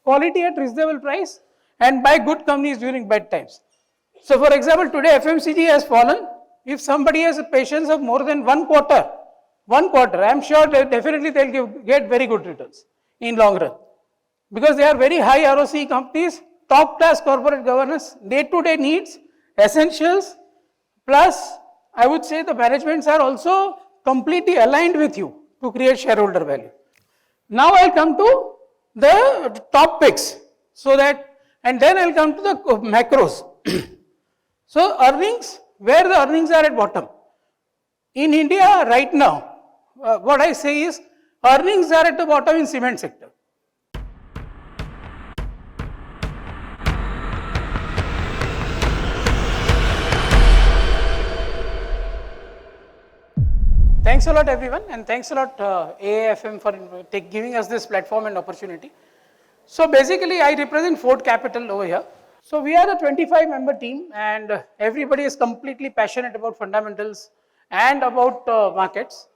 quality at reasonable price and buy good companies during bad times. So for example, today FMCG has fallen. If somebody has a patience of more than 1 quarter, I am sure that definitely they will get very good returns in long run. Because they are very high ROC companies, top class corporate governance, day-to-day needs, essentials, plus I would say the managements are also completely aligned with you to create shareholder value. Now I will come to the top picks, so that, and then I will come to the macros. So earnings, where the earnings are at bottom. In India right now, what I say is earnings are at the bottom in cement sector. Thanks a lot everyone, and thanks a lot AAFM for giving us this platform and opportunity. So basically I represent Ford Capital over here. So we are a 25-member team, and everybody is completely passionate about fundamentals and about markets.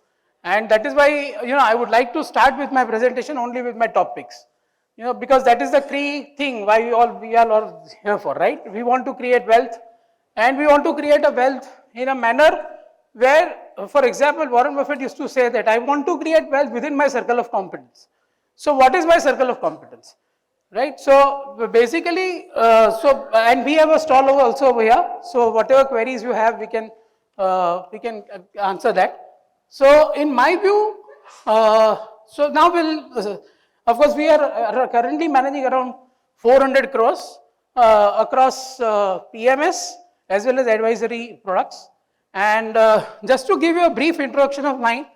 And that is why, I would like to start with my presentation only with my top picks. Because that is the key thing why we are all here for, right? We want to create wealth, and we want to create a wealth in a manner where, for example, Warren Buffett used to say that I want to create wealth within my circle of competence. So what is my circle of competence? Right, so basically, and we have a stall also over here. So whatever queries you have, we can answer that. So in my view, so now of course, we are currently managing around 400 crores across PMS as well as advisory products. And just to give you a brief introduction of mine,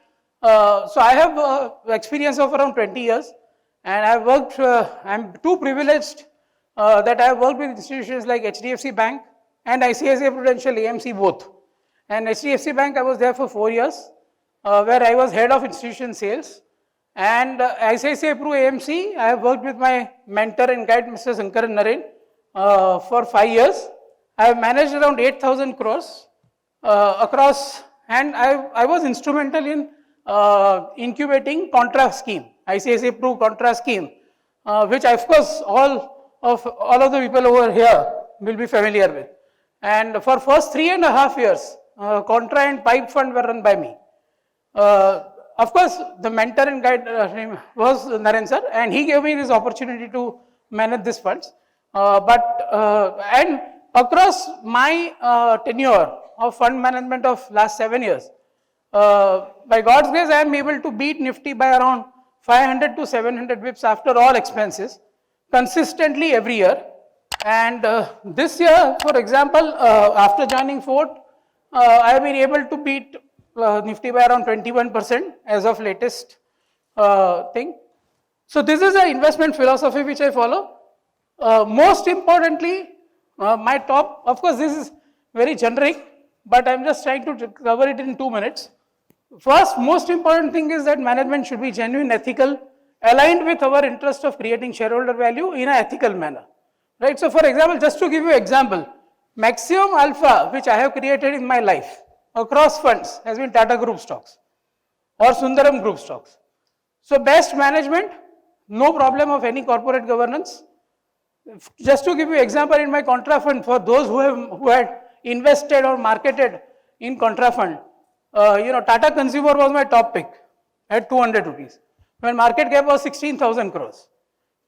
so I have experience of around 20 years. And I worked, I'm too privileged that I have worked with institutions like HDFC Bank and ICICI Prudential AMC both. And HDFC Bank, I was there for 4 years, where I was head of institution sales. And ICICI Pru AMC, I have worked with my mentor and guide, Mr. Sankaran Naren, for 5 years. I have managed around 8,000 crores across, and I was instrumental in incubating contra scheme. ICICI Pru contra scheme, which of course all of the people over here will be familiar with. And for first 3.5 years, contra and pipe fund were run by me. Of course, the mentor and guide was Naren sir, and he gave me this opportunity to manage these funds. And across my tenure of fund management of last 7 years, by God's grace, I am able to beat Nifty by around 500 to 700 bips after all expenses, consistently every year. And this year, for example, after joining Ford, I have been able to beat Nifty by around 21% as of latest thing. So this is an investment philosophy which I follow. Most importantly, my top, of course this is very generic, but I'm just trying to cover it in 2 minutes. First, most important thing is that management should be genuine, ethical, aligned with our interest of creating shareholder value in an ethical manner. Right? So for example, just to give you an example, maximum alpha which I have created in my life across funds has been Tata Group stocks or Sundaram Group stocks. So best management, no problem of any corporate governance. Just to give you an example, in my contra fund, for those who had invested or marketed in contra fund, Tata Consumer was my top pick at 200 rupees, when market cap was 16,000 crores.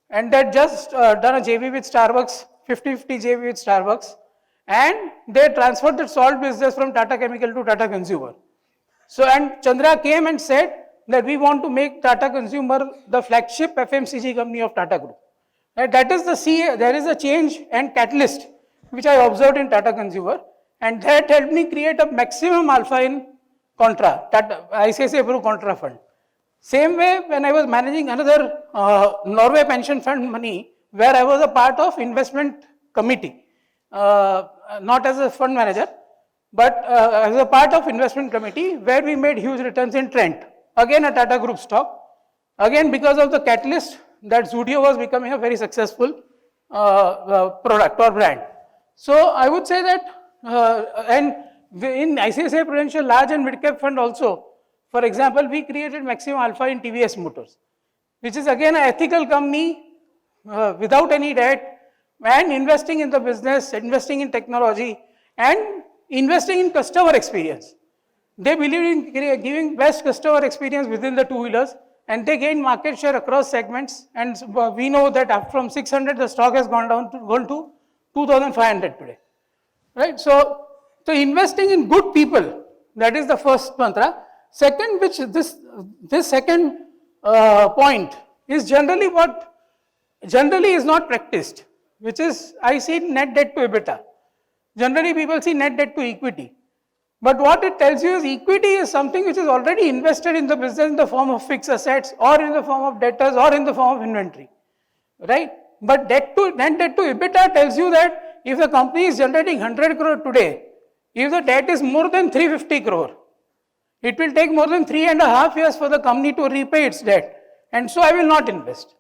And that just done a JV with Starbucks, 50-50 JV with Starbucks, and they transferred the salt business from Tata Chemical to Tata Consumer. So, and Chandra came and said that we want to make Tata Consumer the flagship FMCG company of Tata Group. Right? That is there is a change and catalyst which I observed in Tata Consumer, and that helped me create a maximum alpha in Contra, ICICI Pru Contra Fund. Same way, when I was managing another Norway pension fund money, where I was a part of investment committee, not as a fund manager, but as a part of investment committee, where we made huge returns in Trent, again a Tata Group stock, again because of the catalyst that Zudio was becoming a very successful product or brand. So I would say that, and in ICICI Prudential large and mid cap fund also, for example, we created maximum alpha in TVS Motors, which is again an ethical company without any debt, and investing in the business, investing in technology, and investing in customer experience. They believe in giving best customer experience within the two-wheelers, and they gain market share across segments. And we know that from 600, the stock has gone to 2,500 today. Right? So investing in good people, that is the first mantra. Second, which this second point is generally is not practiced, which is, I see net debt to EBITDA. Generally, people see net debt to equity. But what it tells you is equity is something which is already invested in the business in the form of fixed assets, or in the form of debtors, or in the form of inventory. Right? But net debt to EBITDA tells you that if the company is generating 100 crore today, if the debt is more than 350 crore, it will take more than 3.5 years for the company to repay its debt. And so I will not invest.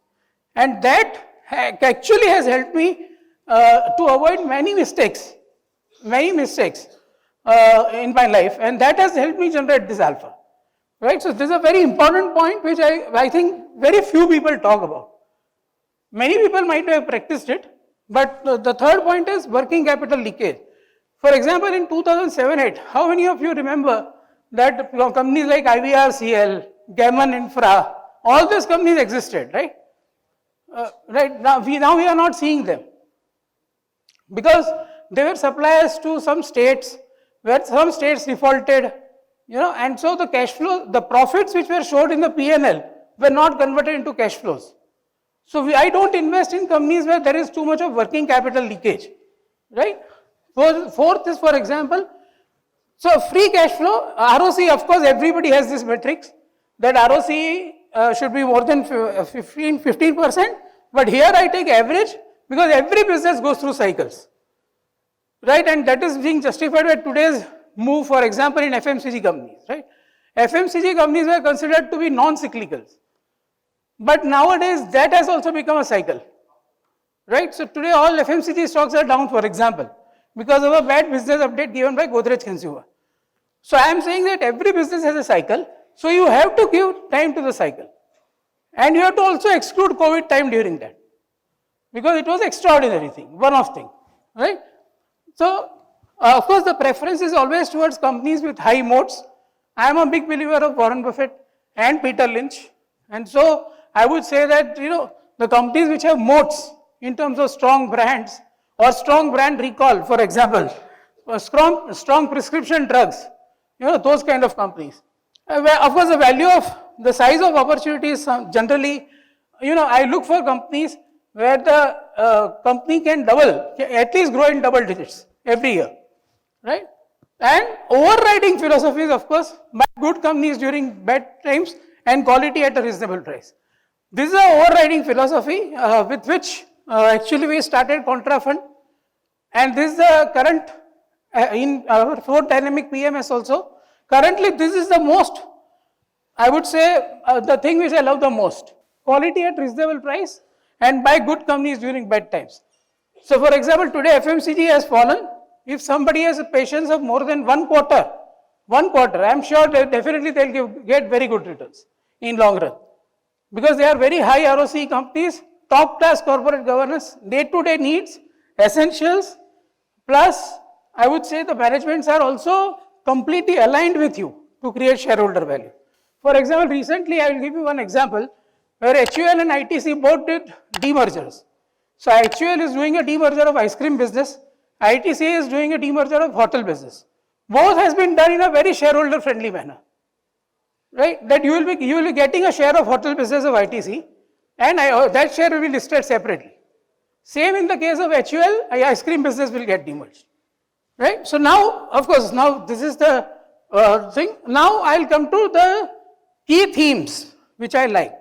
And that actually has helped me to avoid many mistakes in my life, and that has helped me generate this alpha. Right? So this is a very important point which I think very few people talk about. Many people might have practiced it, but the third point is working capital leakage. For example, in 2007-8, how many of you remember that companies like IVRCL, Gammon Infra, all these companies existed, right? Right now we are not seeing them because they were suppliers to some states, where some states defaulted, and so the cash flow, the profits which were showed in the P&L were not converted into cash flows. So I don't invest in companies where there is too much of working capital leakage, right? Fourth is, for example, so free cash flow, ROC, of course, everybody has this metrics, that ROC should be more than 15%, but here I take average because every business goes through cycles. Right, and that is being justified by today's move, for example, in FMCG companies, right? FMCG companies were considered to be non-cyclicals. But nowadays, that has also become a cycle, right? So today, all FMCG stocks are down, for example, because of a bad business update given by Godrej Consumer. So I am saying that every business has a cycle, so you have to give time to the cycle. And you have to also exclude COVID time during that, because it was extraordinary thing, one-off thing, right? So, of course, the preference is always towards companies with high moats. I am a big believer of Warren Buffett and Peter Lynch. And so, I would say that, the companies which have moats in terms of strong brands or strong brand recall, for example, strong prescription drugs, those kind of companies. Of course, the size of opportunities generally, I look for companies where the company can at least grow in double digits every year, right? And overriding philosophy is, of course, buy good companies during bad times and quality at a reasonable price. This is an overriding philosophy with which actually we started Contra Fund, and this is the current, in our 4th dynamic PMS also. Currently, this is the most, I would say, the thing which I love the most. Quality at reasonable price and buy good companies during bad times. So, for example, today FMCG has fallen. If somebody has a patience of more than one quarter, I am sure that definitely they will get very good returns in long run. Because they are very high ROC companies, top class corporate governance, day-to-day needs, essentials, plus I would say the managements are also completely aligned with you to create shareholder value. For example, recently I will give you one example where HUL and ITC both did demergers. So HUL is doing a demerger of ice cream business, ITC is doing a demerger of hotel business. Both has been done in a very shareholder friendly manner, right? That you will be getting a share of hotel business of ITC, and that share will be listed separately. Same in the case of HUL, ice cream business will get demerged, right? So now, of course, now this is the thing. Now I'll come to the key themes which I like.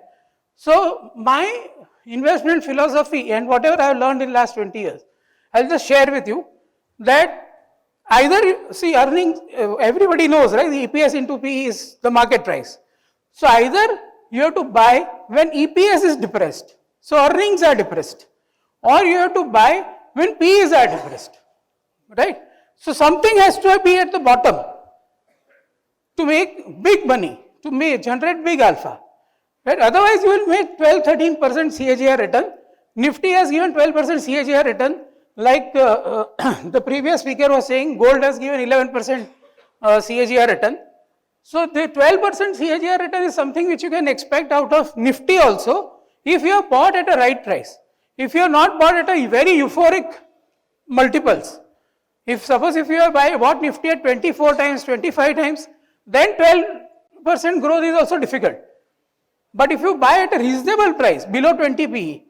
So my investment philosophy and whatever I have learned in last 20 years, I'll just share with you that either, see, earnings, everybody knows, right? The EPS into PE is the market price. So either you have to buy when EPS is depressed, so earnings are depressed, or you have to buy when PEs are depressed, right? So something has to be at the bottom to make big money, to generate big alpha, right? Otherwise you will make 12-13% CAGR return, Nifty has given 12% CAGR return. Like the previous speaker was saying, gold has given 11% CAGR return. So the 12% CAGR return is something which you can expect out of Nifty also, if you have bought at a right price. If you have not bought at a very euphoric multiples, suppose if you have bought Nifty at 24 times, 25 times, then 12% growth is also difficult. But if you buy at a reasonable price, below 20 PE,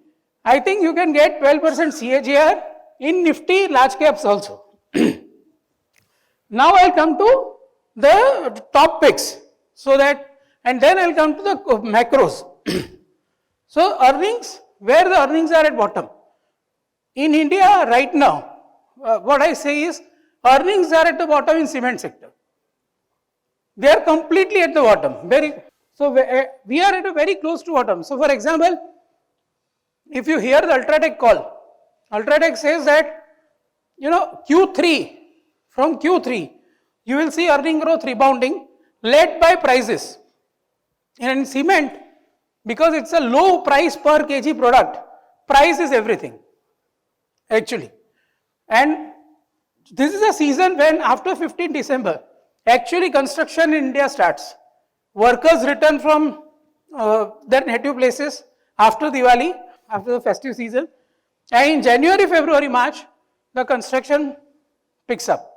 I think you can get 12% CAGR in Nifty large caps also. Now I'll come to the top picks, and then I'll come to the macros. So earnings, where the earnings are at bottom. In India right now, what I say is, earnings are at the bottom in cement sector. They are completely at the bottom. So we are at a very close to bottom. So for example, if you hear the Ultratech call, Ultratech says that, from Q3, you will see earning growth rebounding led by prices. And in cement, because it's a low price per kg product, price is everything, actually. And this is a season when after 15 December, actually construction in India starts. Workers return from their native places after Diwali, after the festive season. And in January, February, March, the construction picks up.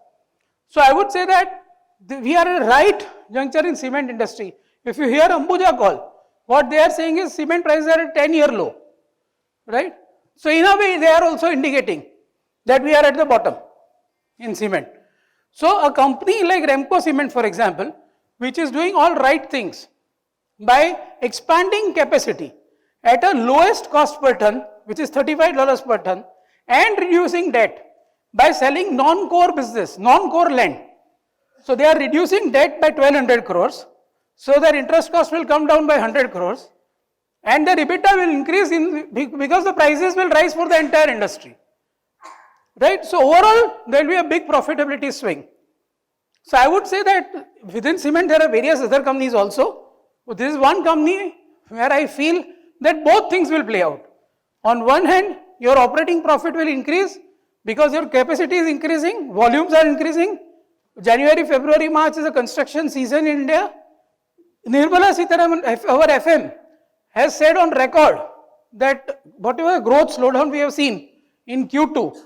So I would say that we are at a right juncture in cement industry. If you hear Ambuja call, what they are saying is cement prices are at 10-year low, right? So in a way, they are also indicating that we are at the bottom in cement. So a company like Remco Cement, for example, which is doing all right things by expanding capacity at a lowest cost per ton, which is $35 per ton, and reducing debt by selling non-core business, non-core land. So they are reducing debt by 1200 crores. So their interest cost will come down by 100 crores. And their EBITDA will increase because the prices will rise for the entire industry. Right? So overall, there will be a big profitability swing. So I would say that within cement, there are various other companies also. So this is one company where I feel that both things will play out. On one hand, your operating profit will increase because your capacity is increasing, volumes are increasing. January, February, March is a construction season in India. Nirmala Sitharaman, our FM, has said on record that whatever growth slowdown we have seen in Q2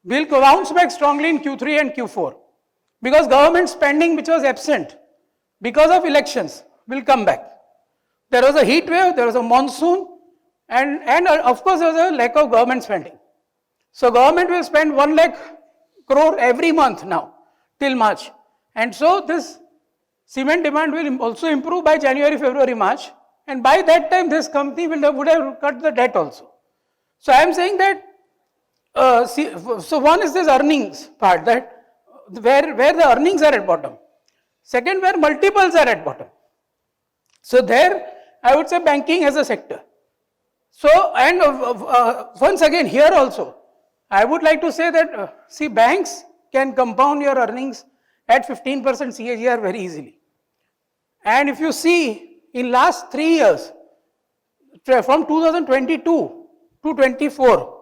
will bounce back strongly in Q3 and Q4 because government spending which was absent because of elections will come back. There was a heat wave, there was a monsoon, and of course there was a lack of government spending. So government will spend 1 lakh crore every month now till March. And so this cement demand will also improve by January, February, March. And by that time this company would have cut the debt also. So I am saying that, so one is this earnings part, that where the earnings are at bottom. Second, where multiples are at bottom. So there I would say banking as a sector. So, and once again here also, I would like to say that, see, banks can compound your earnings at 15% CAGR very easily. And if you see in last 3 years, from 2022 to 24,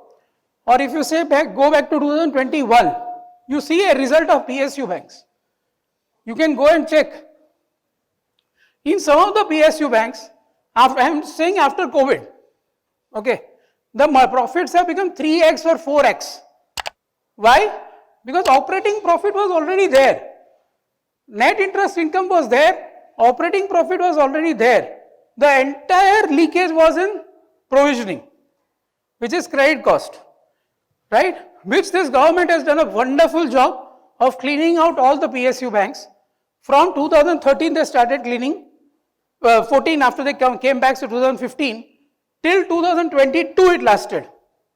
or if you say go back to 2021, you see a result of PSU banks. You can go and check. In some of the PSU banks, I am saying after COVID, okay, the profits have become 3x or 4x. Why? Because operating profit was already there. Net interest income was there. Operating profit was already there. The entire leakage was in provisioning, which is credit cost, right? Which this government has done a wonderful job of cleaning out all the PSU banks. From 2013 they started cleaning, 14 after they came back to 2015, till 2022 it lasted.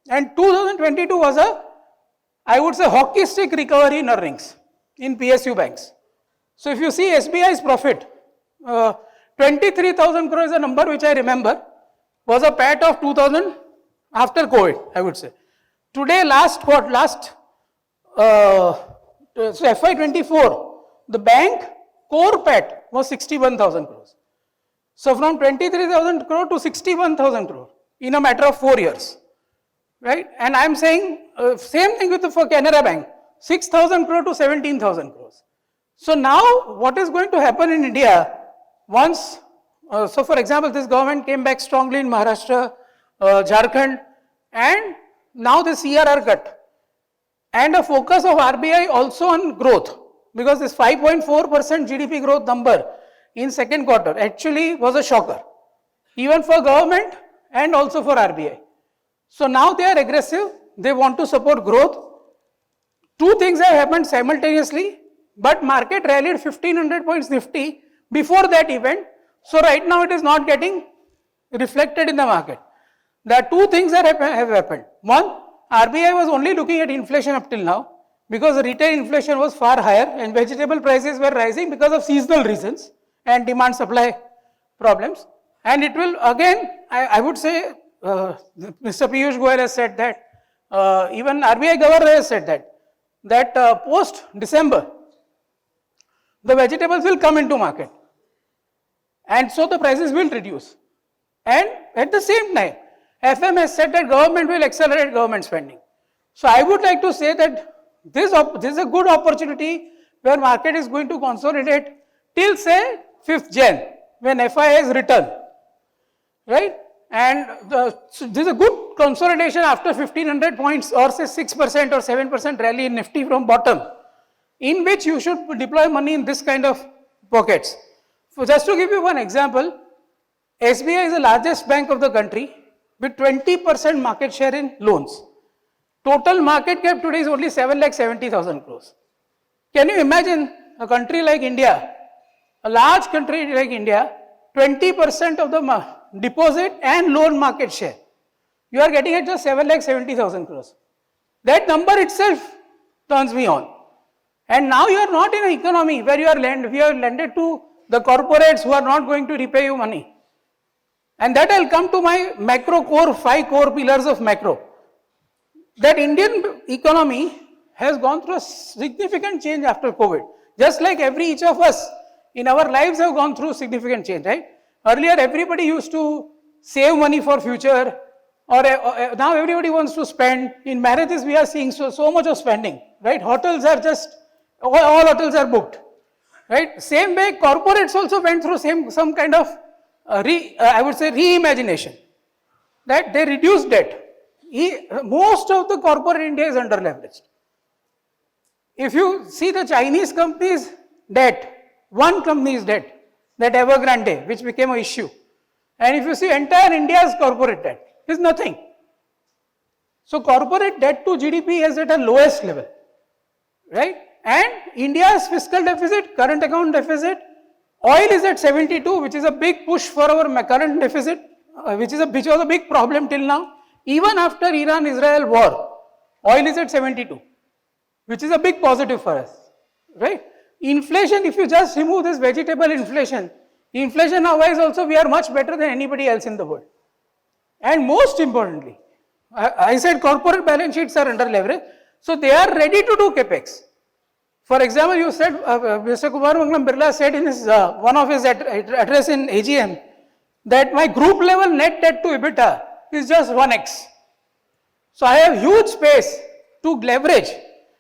And 2022 was I would say hockey stick recovery in earnings in PSU banks. So if you see SBI's profit, 23,000 crore is a number which I remember, was a PAT of 2000 after COVID, I would say. Today, so FY24, the bank core PAT was 61,000 crores. So from 23,000 crore to 61,000 crore in a matter of 4 years. right? And I'm saying same thing with for Canara Bank, 6,000 crore to 17,000 crores. So now what is going to happen in India once, so for example, this government came back strongly in Maharashtra, Jharkhand, and now the CRR cut. And a focus of RBI also on growth, because this 5.4% GDP growth number in second quarter actually was a shocker, even for government and also for RBI. So now they are aggressive, they want to support growth. Two things have happened simultaneously, but market rallied 1500 points Nifty before that event. So right now it is not getting reflected in the market. There are two things that have happened. One, RBI was only looking at inflation up till now, because the retail inflation was far higher and vegetable prices were rising because of seasonal reasons and demand supply problems. And it will again, I would say, Mr. Piyush Goyal has said that, even RBI governor has said that post December, the vegetables will come into market, and so the prices will reduce. And at the same time, FM has said that government will accelerate government spending. So I would like to say that this is a good opportunity where market is going to consolidate till say 5th Jan, when FIIs return, right? And so this is a good consolidation after 1500 points or say 6% or 7% rally in Nifty from bottom, in which you should deploy money in this kind of pockets. So just to give you one example, SBI is the largest bank of the country with 20% market share in loans. Total market cap today is only 7,70,000 crores. Can you imagine a country like India, a large country like India, 20% of the deposit and loan market share? You are getting at just 7,70,000 crores. That number itself turns me on. And now you are not in an economy where you are lended to the corporates who are not going to repay you money. And that I'll come to my macro core, 5 core pillars of macro. That Indian economy has gone through a significant change after COVID. Just like each of us in our lives have gone through significant change, right? Earlier everybody used to save money for future, or now everybody wants to spend. In marriages we are seeing so much of spending, right? Hotels are just, all hotels are booked, right? Same way corporates also went through some kind of I would say reimagination, that they reduced debt. Most of the corporate India is under leveraged. If you see the Chinese companies' debt, one company's debt, that Evergrande, which became an issue, and if you see entire India's corporate debt, is nothing. So corporate debt to GDP is at a lowest level, right? And India's fiscal deficit, current account deficit, oil is at 72, which is a big push for our current deficit, which was a big problem till now. Even after Iran-Israel war, oil is at 72, which is a big positive for us, right? Inflation, if you just remove this vegetable inflation otherwise also we are much better than anybody else in the world. And most importantly, I said corporate balance sheets are under leverage, so they are ready to do capex. For example, you said, Mr. Kumar Mangalam Birla said in his, one of his address in AGM, that my group level net debt to EBITDA is just 1x. So I have huge space to leverage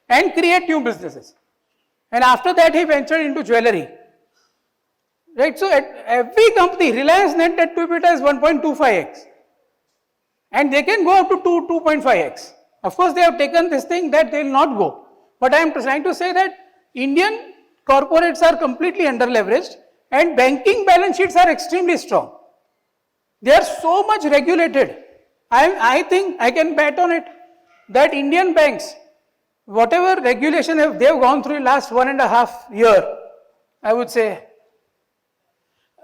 and create new businesses. And after that he ventured into jewelry. Right, so at every company, Reliance net debt to EBITDA is 1.25x. And they can go up to 2.5x. Of course, they have taken this thing that they will not go. But I am trying to say that Indian corporates are completely under leveraged and banking balance sheets are extremely strong. They are so much regulated. I think I can bet on it that Indian banks, whatever regulation they have gone through in last 1.5 years, I would say,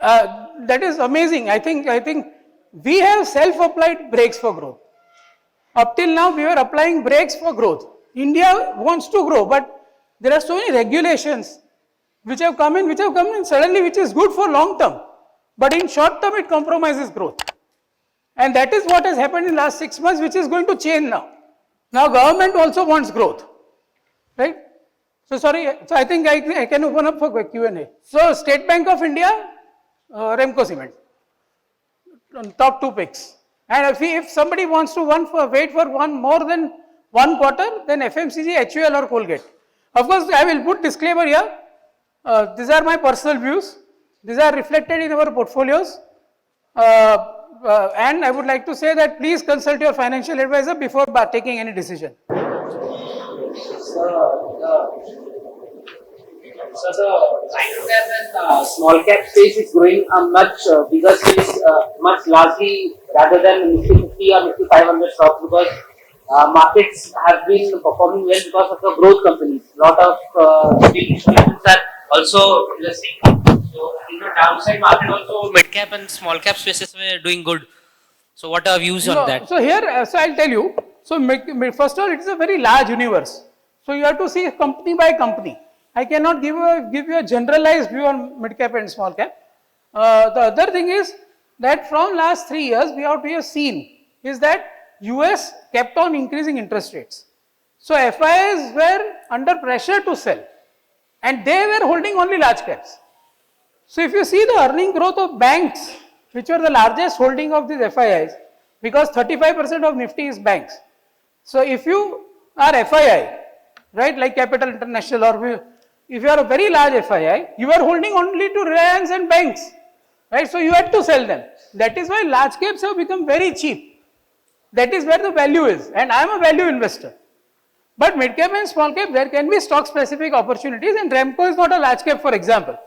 that is amazing. I think we have self-applied brakes for growth. Up till now, we were applying brakes for growth. India wants to grow, but there are so many regulations which have come in suddenly, which is good for long term, but in short term it compromises growth. And that is what has happened in the last 6 months, which is going to change now. Now government also wants growth, right? So sorry, so I think I can open up for Q&A. So State Bank of India, Remco Cement, top 2 picks. And if somebody wants to wait for one more than 1 quarter, then FMCG, HUL or Colgate. Of course, I will put disclaimer here. These are my personal views. These are reflected in our portfolios. And I would like to say that please consult your financial advisor before taking any decision. So the micro cap and small cap space is growing a much bigger space, much largely rather than Nifty 50 or Nifty 500 stocks, because markets have been performing well because of the growth companies. A lot of big institutions are also investing. So in the downside market also mid cap and small cap spaces were doing good. So what are views on that? So here, so I'll tell you. So first of all, it is a very large universe. So you have to see company by company. I cannot give you a generalized view on mid cap and small cap. The other thing is that from last 3 years, what we have seen is that US kept on increasing interest rates. So FIIs were under pressure to sell, and they were holding only large caps. So if you see the earning growth of banks, which were the largest holding of these FIIs, because 35% of Nifty is banks. So if you are FII, right, like Capital International, or if you are a very large FII, you are holding only to Reliance and banks, right? So you had to sell them. That is why large caps have become very cheap. That is where the value is, and I am a value investor. But mid cap and small cap, there can be stock specific opportunities, and Remco is not a large cap, for example,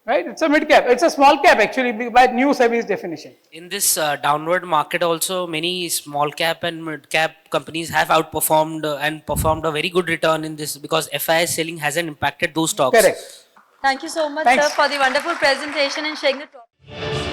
right? It's a mid cap, it's a small cap actually by new SEBI's definition. In this downward market also, many small cap and mid cap companies have outperformed and performed a very good return in this, because FII selling hasn't impacted those stocks. Correct. Thank you so much, Thanks. sir, for the wonderful presentation and sharing the topic.